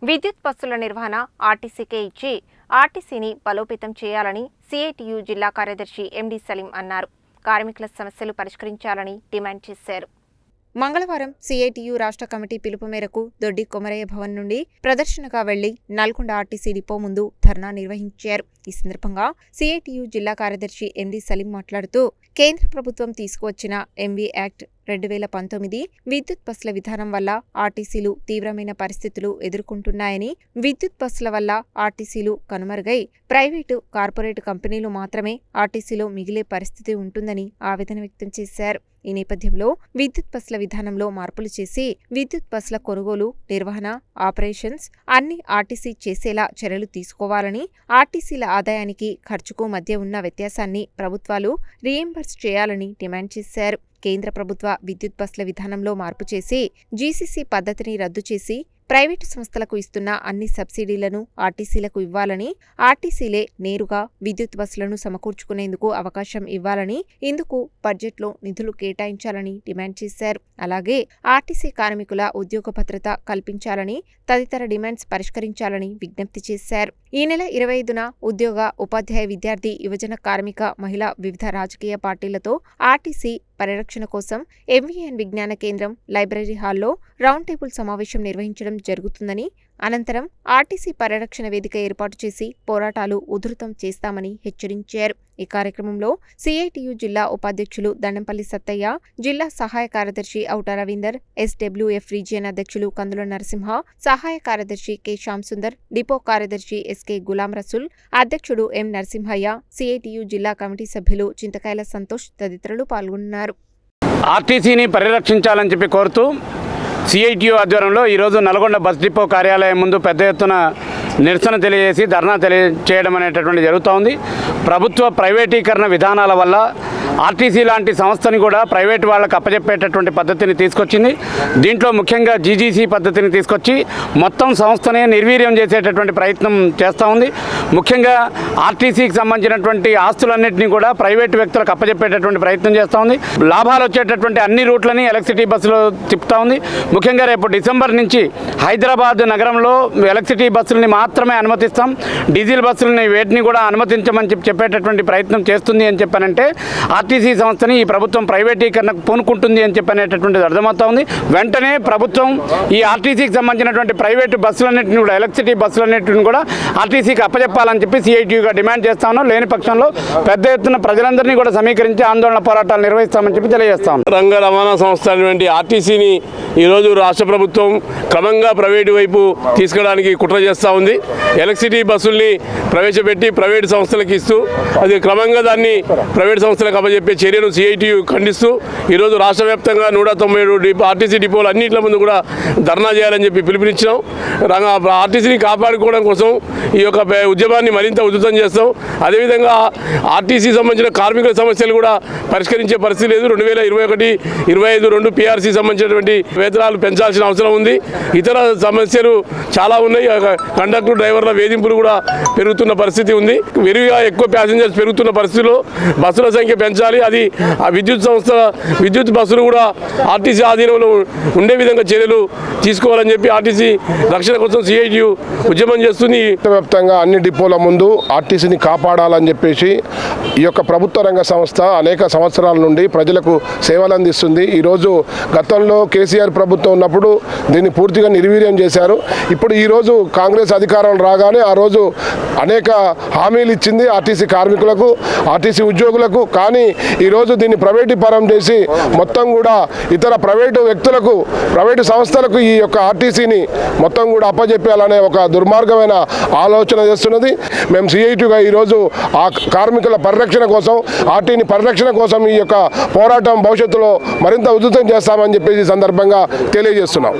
విద్యుత్ బస్సుల నిర్వహణ ఆర్టీసీకే ఇచ్చి ఆర్టీసీని బలోపేతం చేయాలని సిఐటియు జిల్లా కార్యదర్శి ఎండి సలీం అన్నారు. కార్మికుల సమస్యలు పరిష్కరించాలని డిమాండ్ చేశారు. మంగళవారం సిఐటియు రాష్ట్ర కమిటీ పిలుపు మేరకు దొడ్డి కొమరయ్య భవన్ నుండి ప్రదర్శనగా వెళ్లి నల్గొండ ఆర్టీసీ డిపో ముందు ధర్నా నిర్వహించారు. ఈ సందర్భంగా సిఐటియు జిల్లా కార్యదర్శి ఎండి సలీం మాట్లాడుతూ కేంద్ర ప్రభుత్వం తీసుకువచ్చిన ఎంవీ యాక్ట్ 2019 విద్యుత్ బస్సుల విధానం వల్ల ఆర్టీసీలు తీవ్రమైన పరిస్థితులు ఎదుర్కొంటున్నాయని, విద్యుత్ బస్సుల వల్ల ఆర్టీసీలు కనుమరుగై ప్రైవేటు, కార్పొరేట్ కంపెనీలు మాత్రమే ఆర్టీసీలో మిగిలే పరిస్థితి ఉంటుందని ఆవేదన వ్యక్తం చేశారు. ఈ నేపథ్యంలో విద్యుత్ బస్సుల విధానంలో మార్పులు చేసి విద్యుత్ బస్సుల కొనుగోలు, నిర్వహణ, ఆపరేషన్స్ అన్ని ఆర్టీసీ చేసేలా చర్యలు తీసుకోవాలని, ఆర్టీసీల ఆదాయానికి ఖర్చుకు మధ్య ఉన్న వ్యత్యాసాన్ని ప్రభుత్వాలు రీయింబర్స్ చేయాలని డిమాండ్ చేశారు. కేంద్ర ప్రభుత్వ విద్యుత్ బస్సుల విధానంలో మార్పు చేసి జీసీసీ పద్ధతిని రద్దు చేసి ప్రైవేటు సంస్థలకు ఇస్తున్న అన్ని సబ్సిడీలను ఆర్టీసీలకు ఇవ్వాలని, ఆర్టీసీలే నేరుగా విద్యుత్ బస్సులను సమకూర్చుకునేందుకు అవకాశం ఇవ్వాలని, ఇందుకు బడ్జెట్లో నిధులు కేటాయించాలని డిమాండ్ చేశారు. అలాగే ఆర్టీసీ కార్మికుల ఉద్యోగ భద్రత కల్పించాలని, తదితర డిమాండ్స్ పరిష్కరించాలని విజ్ఞప్తి చేశారు. ఈ నెల 25న ఉద్యోగ, ఉపాధ్యాయ, విద్యార్థి, యువజన, కార్మిక, మహిళా వివిధ రాజకీయ పార్టీలతో ఆర్టీసీ పరిరక్షణ కోసం ఎంవీఎన్ విజ్ఞాన కేంద్రం, లైబ్రరీ హాల్లో రౌండ్ టేబుల్ సమావేశం నిర్వహించడం జరుగుతుందని, అనంతరం ఆర్టీసీ పరిరక్షణ వేదిక ఏర్పాటు చేసి పోరాటాలు ఉధృతం చేస్తామని హెచ్చరించారు. ఈ కార్యక్రమంలో సిఐటియు జిల్లా ఉపాధ్యక్షులు దండంపల్లి సత్తయ్య, జిల్లా సహాయ కార్యదర్శి ఔట రవీందర్, ఎస్డబ్ల్యూఎఫ్ రీజియన్ అధ్యక్షులు కందుల నరసింహ, సహాయ కార్యదర్శి కె శ్యామ్ సుందర్, డిపో కార్యదర్శి ఎస్కే గులాం రసూల్, అధ్యక్షుడు ఎం నరసింహయ్య, సిఐటియు జిల్లా కమిటీ సభ్యులు చింతకాయల సంతోష్ తదితరులు పాల్గొన్నారు. ఆర్టీసీని పరిరక్షించాలని చెప్పి కోరుతూ సిఐటియు ఆధ్వర్యంలో ఈరోజు నల్గొండ బస్ డిపో కార్యాలయం ముందు పెద్ద ఎత్తున నిరసన తెలియజేసి ధర్నా తెలియజేయడం అనేటటువంటి జరుగుతూ ఉంది. ప్రభుత్వ ప్రైవేటీకరణ విధానాల వల్ల ఆర్టీసీ లాంటి సంస్థని కూడా ప్రైవేటు వాళ్ళకు అప్పచెప్పేటటువంటి పద్ధతిని తీసుకొచ్చింది. దీంట్లో ముఖ్యంగా జీజీసీ పద్ధతిని తీసుకొచ్చి మొత్తం సంస్థనే నిర్వీర్యం చేసేటటువంటి ప్రయత్నం చేస్తూ ఉంది. ముఖ్యంగా ఆర్టీసీకి సంబంధించినటువంటి ఆస్తులన్నింటినీ కూడా ప్రైవేటు వ్యక్తులకు అప్పచెప్పేటటువంటి ప్రయత్నం చేస్తూ ఉంది. లాభాలు వచ్చేటటువంటి అన్ని రూట్లని ఎలక్ట్రిసిటీ బస్సులు తిప్పుతూ ఉంది. ముఖ్యంగా రేపు డిసెంబర్ నుంచి హైదరాబాద్ నగరంలో ఎలక్ట్రిసిటీ బస్సులని మాత్రమే అనుమతిస్తాం, డీజిల్ బస్సులని వేటిని కూడా అనుమతించమని చెప్పేటటువంటి ప్రయత్నం చేస్తుంది అని చెప్పానంటే ఆర్టీసీ సంస్థని ఈ ప్రభుత్వం ప్రైవేటీకరణకు పూనుకుంటుంది అని చెప్పనేటటువంటిది అర్థమవుతా ఉంది. వెంటనే ప్రభుత్వం ఈ ఆర్టీసీకి సంబంధించినటువంటి ప్రైవేటు బస్సులన్నింటినీ కూడా, ఎలక్ట్రిసిటీ బస్సులన్నింటిని కూడా ఆర్టీసీకి అప్పచెప్పాలని చెప్పి సిఐటియుగా డిమాండ్ చేస్తా ఉన్నాం. లేని పక్షంలో పెద్ద ఎత్తున ప్రజలందరినీ కూడా సమీకరించి ఆందోళన పోరాటాలు నిర్వహిస్తామని చెప్పి తెలియజేస్తాం. రంగ రవాణా సంస్థ అనేటువంటి ఆర్టీసీని ఈరోజు రాష్ట్ర ప్రభుత్వం క్రమంగా ప్రైవేటు వైపు తీసుకోవడానికి కుట్ర చేస్తూ ఉంది. ఎలక్ట్రిసిటీ బస్సుల్ని ప్రవేశపెట్టి ప్రైవేటు సంస్థలకు ఇస్తూ అది క్రమంగా దాన్ని ప్రైవేటు సంస్థలకు అప్పచెప్పే చర్యను సిఐటియు ఖండిస్తూ ఈరోజు రాష్ట్ర వ్యాప్తంగా 197 ఆర్టీసీ డిపోలు అన్నింటి ముందు కూడా ధర్నా చేయాలని చెప్పి పిలుపునిచ్చినాం. ఆర్టీసీని కాపాడుకోవడం కోసం ఈ యొక్క ఉద్యమాన్ని మరింత ఉధృతం చేస్తాం. అదేవిధంగా ఆర్టీసీ సంబంధించిన కార్మికుల సమస్యలు కూడా పరిష్కరించే పరిస్థితి లేదు. 2021-25 PRC సంబంధించినటువంటి వేతనాలు పెంచాల్సిన అవసరం ఉంది. ఇతర సమస్యలు చాలా ఉన్నాయి. కండక్టర్, డ్రైవర్ల వేధింపులు కూడా పెరుగుతున్న పరిస్థితి ఉంది. విరివిగా ఎక్కువ ప్యాసింజర్స్ పెరుగుతున్న పరిస్థితిలో బస్సుల సంఖ్య పెంచాలి. అది ఆ విద్యుత్ బస్సులు కూడా ఆర్టీసీ ఆధీనంలో ఉండే విధంగా చర్యలు తీసుకోవాలని చెప్పి ఆర్టీసీ రక్షణ కోసం సిఐటియు ఉద్యమం చేస్తుంది. వ్యాప్తంగా అన్ని డిపోల ముందు ఆర్టీసీని కాపాడాలని చెప్పేసి ఈ యొక్క ప్రభుత్వ రంగ సంస్థ అనేక సంవత్సరాల నుండి ప్రజలకు సేవలు అందిస్తుంది. ఈరోజు గతంలో కేసీఆర్ ప్రభుత్వం ఉన్నప్పుడు దీన్ని పూర్తిగా నిర్వీర్యం చేశారు. ఇప్పుడు ఈరోజు కాంగ్రెస్ అధికారం రాగానే ఆ రోజు అనేక హామీలు ఇచ్చింది ఆర్టీసీ కార్మికులకు, ఆర్టీసీ ఉద్యోగులకు. కానీ ఈరోజు దీన్ని ప్రైవేటీకరణ చేసి మొత్తం కూడా ఇతర ప్రైవేటు వ్యక్తులకు, ప్రైవేటు సంస్థలకు ఈ యొక్క ఆర్టీసీని మొత్తం కూడా అప్పచెప్పాలనే ఒక దుర్మార్గమైన ఆలోచన చేస్తున్నది. మేము సిఐటిగా ఈరోజు ఆ కార్మికుల పరిరక్షణ కోసం, ఆర్టీని పరిరక్షణ కోసం ఈ యొక్క పోరాటం భవిష్యత్తులో మరింత ఉధృతం చేస్తామని చెప్పేసి సందర్భంగా తెలియజేస్తున్నాం.